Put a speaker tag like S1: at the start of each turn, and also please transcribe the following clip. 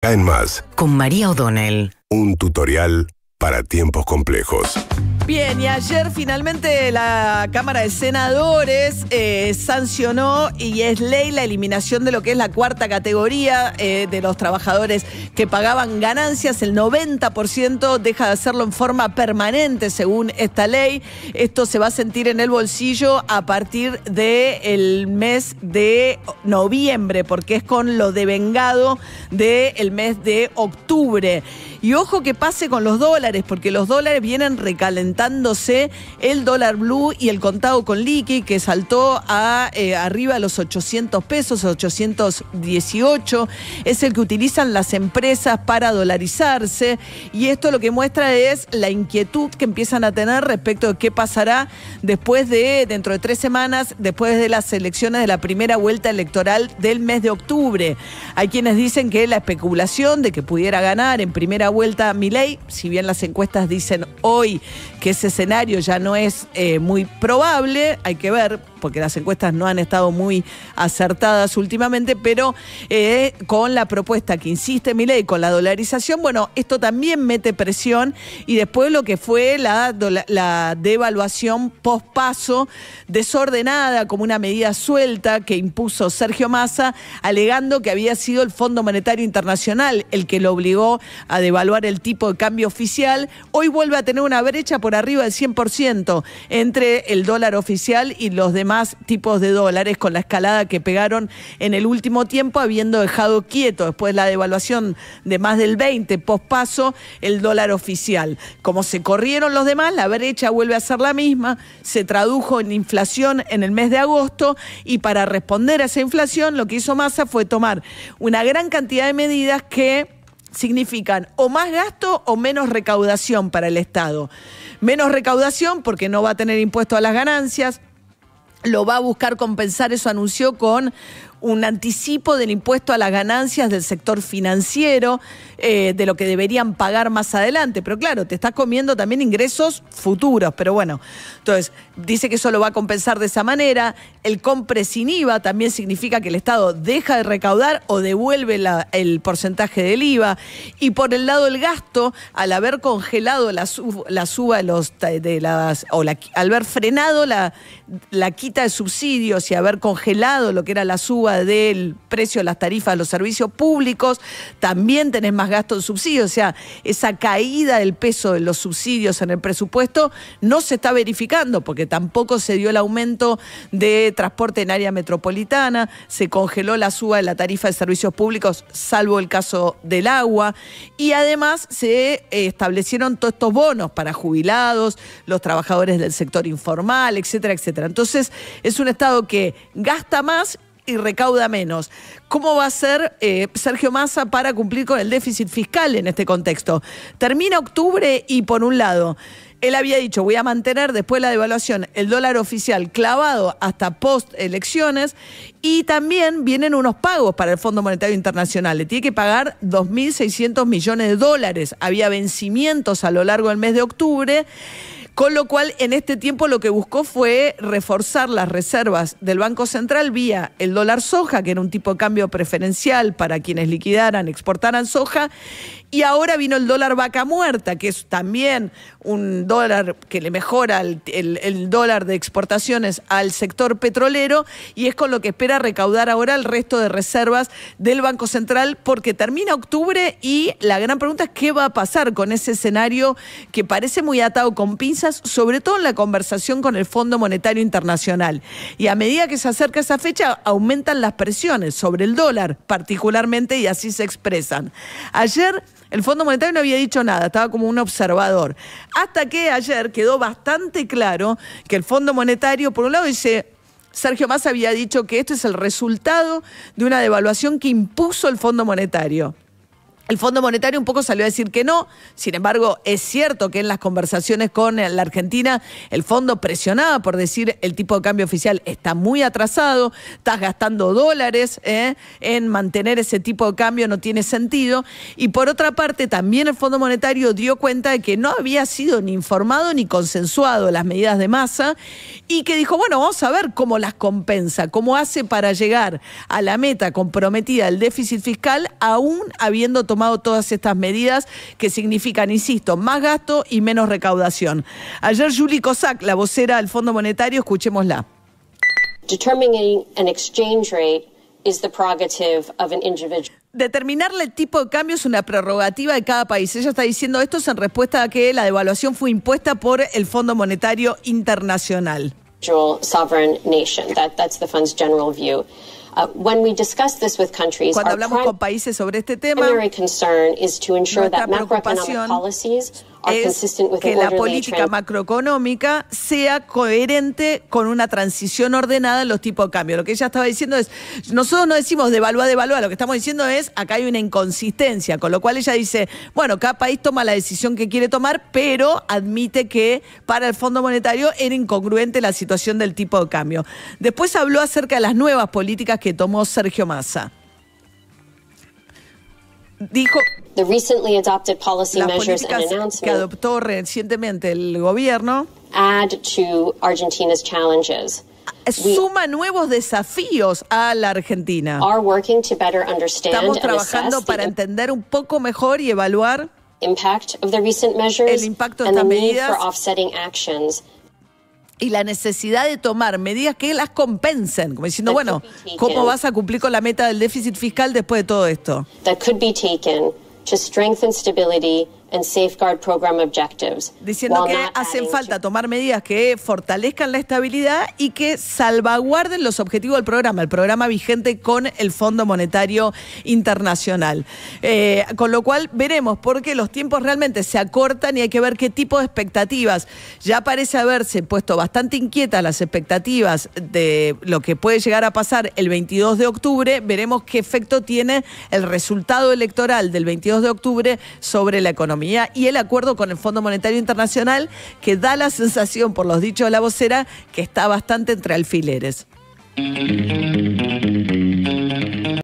S1: En Más,
S2: con María O'Donnell.
S1: un tutorial para tiempos complejos.
S3: Bien, y ayer finalmente la Cámara de Senadores sancionó y es ley la eliminación de lo que es la cuarta categoría de los trabajadores que pagaban ganancias. El 90% deja de hacerlo en forma permanente según esta ley. Esto se va a sentir en el bolsillo a partir del mes de noviembre, porque es con lo devengado del mes de octubre. Y ojo que pase con los dólares, porque los dólares vienen recalentándose. El dólar blue y el contado con liqui, que saltó a arriba de los 800 pesos, 818, es el que utilizan las empresas para dolarizarse. Y esto lo que muestra es la inquietud que empiezan a tener respecto de qué pasará dentro de 3 semanas, después de las elecciones de la primera vuelta electoral del mes de octubre. Hay quienes dicen que la especulación de que pudiera ganar en primera vuelta Milei, si bien las encuestas dicen hoy que ese escenario ya no es muy probable, hay que ver, porque las encuestas no han estado muy acertadas últimamente, pero con la propuesta que insiste Milei con la dolarización, bueno, esto también mete presión. Y después lo que fue la devaluación post-paso desordenada como una medida suelta que impuso Sergio Massa, alegando que había sido el Fondo Monetario Internacional el que lo obligó a devaluar el tipo de cambio oficial. Hoy vuelve a tener una brecha por arriba del 100% entre el dólar oficial y los demás tipos de dólares, con la escalada que pegaron en el último tiempo, habiendo dejado quieto después de la devaluación de más del 20 pospaso el dólar oficial. Como se corrieron los demás, la brecha vuelve a ser la misma, se tradujo en inflación en el mes de agosto, y para responder a esa inflación lo que hizo Massa fue tomar una gran cantidad de medidas que significan o más gasto o menos recaudación para el Estado. Menos recaudación porque no va a tener impuesto a las ganancias, lo va a buscar compensar, eso anunció, con un anticipo del impuesto a las ganancias del sector financiero, de lo que deberían pagar más adelante. Pero claro, te estás comiendo también ingresos futuros, pero bueno. Entonces, dice que eso lo va a compensar de esa manera. El compre sin IVA también significa que el Estado deja de recaudar o devuelve el porcentaje del IVA. Y por el lado del gasto, al haber congelado la suba al haber frenado la quita de subsidios y haber congelado lo que era la suba del precio de las tarifas de los servicios públicos, también tenés más gasto en subsidios. O sea, esa caída del peso de los subsidios en el presupuesto no se está verificando, porque tampoco se dio el aumento de transporte en área metropolitana, se congeló la suba de la tarifa de servicios públicos, salvo el caso del agua, y además se establecieron todos estos bonos para jubilados, los trabajadores del sector informal, etcétera, etcétera. Entonces, es un Estado que gasta más y recauda menos. ¿Cómo va a ser Sergio Massa para cumplir con el déficit fiscal en este contexto? Termina octubre y, por un lado, él había dicho, voy a mantener después de la devaluación el dólar oficial clavado hasta post elecciones, y también vienen unos pagos para el Fondo Monetario Internacional. Le tiene que pagar 2.600 millones de dólares. Había vencimientos a lo largo del mes de octubre. Con lo cual, en este tiempo lo que buscó fue reforzar las reservas del Banco Central vía el dólar soja, que era un tipo de cambio preferencial para quienes liquidaran, exportaran soja. Y ahora vino el dólar vaca muerta, que es también un dólar que le mejora el dólar de exportaciones al sector petrolero, y es con lo que espera recaudar ahora el resto de reservas del Banco Central, porque termina octubre y la gran pregunta es qué va a pasar con ese escenario que parece muy atado con pinzas, sobre todo en la conversación con el Fondo Monetario Internacional. Y a medida que se acerca esa fecha, aumentan las presiones sobre el dólar particularmente, y así se expresan. Ayer el Fondo Monetario no había dicho nada, estaba como un observador. Hasta que ayer quedó bastante claro que el Fondo Monetario, por un lado, dice, Sergio Massa había dicho que esto es el resultado de una devaluación que impuso el Fondo Monetario. El Fondo Monetario un poco salió a decir que no, sin embargo, es cierto que en las conversaciones con la Argentina, el fondo presionaba por decir el tipo de cambio oficial está muy atrasado, estás gastando dólares en mantener ese tipo de cambio, no tiene sentido. Y por otra parte, también el Fondo Monetario dio cuenta de que no había sido ni informado ni consensuado las medidas de Massa y que dijo, bueno, vamos a ver cómo las compensa, cómo hace para llegar a la meta comprometida del déficit fiscal, aún habiendo tomado todas estas medidas que significan, insisto, más gasto y menos recaudación. Ayer Julie Cossack, la vocera del Fondo Monetario, escuchémosla.
S2: Determining an exchange rate is the prerogative of an individual.
S3: Determinarle el tipo de cambio es una prerrogativa de cada país. Ella está diciendo esto en respuesta a que la devaluación fue impuesta por el Fondo Monetario Internacional.
S2: Sovereign nation. That's the fund's general view. When we discuss this with countries,
S3: cuando hablamos con países sobre este tema,
S2: primary concern is to ensure that macroeconomic policies are consistent with
S3: que
S2: an
S3: la
S2: orderly
S3: política macroeconómica sea coherente con una transición ordenada en los tipos de cambio. Lo que ella estaba diciendo es, nosotros no decimos devaluar, lo que estamos diciendo es, acá hay una inconsistencia, con lo cual ella dice, bueno, cada país toma la decisión que quiere tomar, pero admite que para el Fondo Monetario era incongruente la situación del tipo de cambio. Después habló acerca de las nuevas políticas que tomó Sergio Massa. Dijo
S2: the recently adopted policy
S3: las
S2: measures and
S3: políticas
S2: announcements
S3: que adoptó recientemente el gobierno
S2: add to Argentina's challenges.
S3: Suma nuevos desafíos a la Argentina.
S2: Are working to better understand
S3: Estamos
S2: and
S3: trabajando
S2: assess
S3: para entender un poco mejor y evaluar
S2: impact of the recent measures
S3: el impacto de
S2: and the
S3: estas
S2: need
S3: medidas
S2: for offsetting actions.
S3: Y la necesidad de tomar medidas que las compensen, como diciendo, bueno, ¿cómo vas a cumplir con la meta del déficit fiscal después de todo esto?
S2: That could be taken to strengthen stability and safeguard program objectives.
S3: Diciendo que hacen falta tomar medidas que fortalezcan la estabilidad y que salvaguarden los objetivos del programa, el programa vigente con el Fondo Monetario Internacional. Con lo cual veremos, porque los tiempos realmente se acortan y hay que ver qué tipo de expectativas. Ya parece haberse puesto bastante inquietas las expectativas de lo que puede llegar a pasar el 22 de octubre. Veremos qué efecto tiene el resultado electoral del 22 de octubre sobre la economía. Y el acuerdo con el Fondo Monetario Internacional, que da la sensación, por los dichos de la vocera, que está bastante entre alfileres.